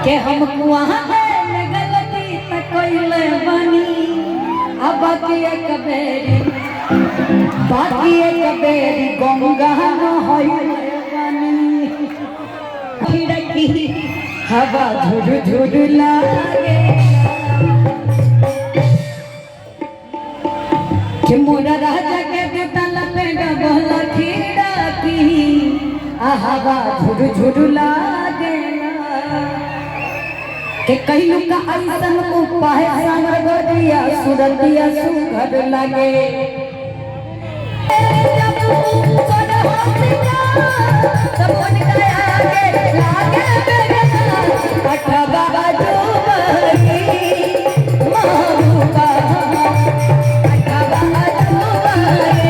के हम वहाँ गलती तक कोइले बनी अब बाकी एक बेरी गंगा न होइले बनी खिड़की हवा झुर झुर लागे कि मोरा राजा के बेतल पे डबल खिड़की हवा झुर झुर लागे के कहलू का ऐसन उपाय हमर गोदिया सुरतिया सुघर लागे जब सोन हसिया तब मन गया के लागे बेगना अठबा जुबरी महबूबा अठबा जुबरी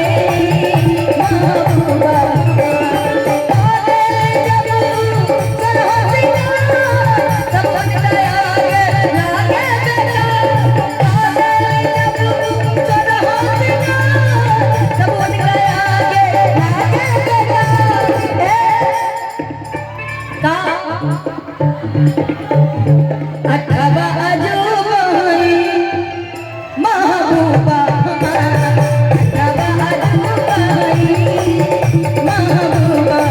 महबूबा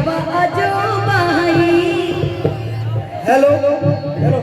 हवा अजूबाई। Hello hello